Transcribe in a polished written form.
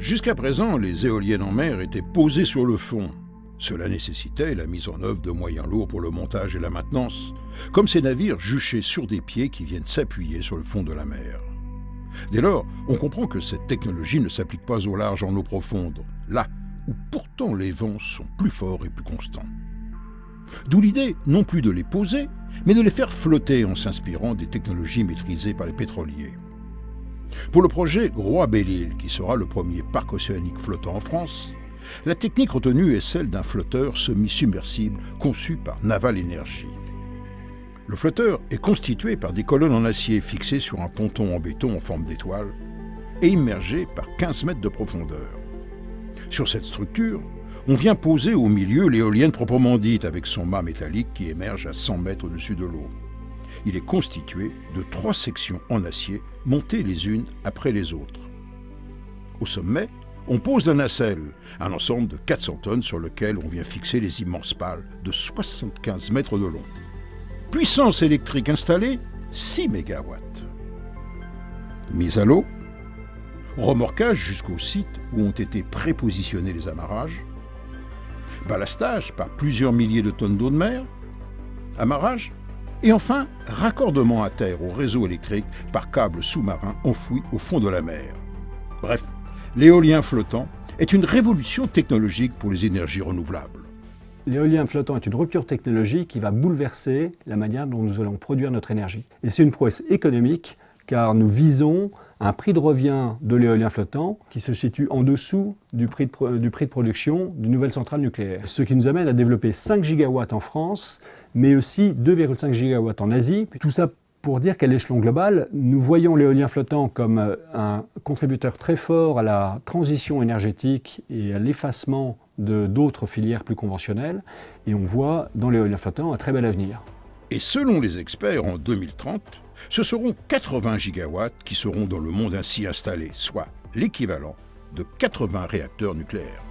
Jusqu'à présent, les éoliennes en mer étaient posées sur le fond. Cela nécessitait la mise en œuvre de moyens lourds pour le montage et la maintenance, comme ces navires juchés sur des pieds qui viennent s'appuyer sur le fond de la mer. Dès lors, on comprend que cette technologie ne s'applique pas au large en eau profonde, là où pourtant les vents sont plus forts et plus constants. D'où l'idée non plus de les poser, mais de les faire flotter en s'inspirant des technologies maîtrisées par les pétroliers. Pour le projet Roi-Belle-Île, qui sera le premier parc océanique flottant en France, la technique retenue est celle d'un flotteur semi-submersible conçu par Naval Energy. Le flotteur est constitué par des colonnes en acier fixées sur un ponton en béton en forme d'étoile et immergé par 15 mètres de profondeur. Sur cette structure, on vient poser au milieu l'éolienne proprement dite avec son mât métallique qui émerge à 100 mètres au-dessus de l'eau. Il est constitué de 3 sections en acier montées les unes après les autres. Au sommet, on pose la nacelle, un ensemble de 400 tonnes sur lequel on vient fixer les immenses pales de 75 mètres de long. Puissance électrique installée, 6 MW. Mise à l'eau, remorquage jusqu'au site où ont été prépositionnés les amarrages, ballastage par plusieurs milliers de tonnes d'eau de mer, amarrage, et enfin raccordement à terre au réseau électrique par câble sous-marin enfoui au fond de la mer. Bref, l'éolien flottant est une révolution technologique pour les énergies renouvelables. L'éolien flottant est une rupture technologique qui va bouleverser la manière dont nous allons produire notre énergie. Et c'est une prouesse économique car nous visons un prix de revient de l'éolien flottant qui se situe en dessous du prix de production d'une nouvelle centrale nucléaire. Ce qui nous amène à développer 5 gigawatts en France, mais aussi 2,5 gigawatts en Asie. Tout ça pour dire qu'à l'échelon global, nous voyons l'éolien flottant comme un contributeur très fort à la transition énergétique et à l'effacement d'autres filières plus conventionnelles. Et on voit dans l'éolien flottant un très bel avenir. Et selon les experts, en 2030, ce seront 80 gigawatts qui seront dans le monde ainsi installés, soit l'équivalent de 80 réacteurs nucléaires.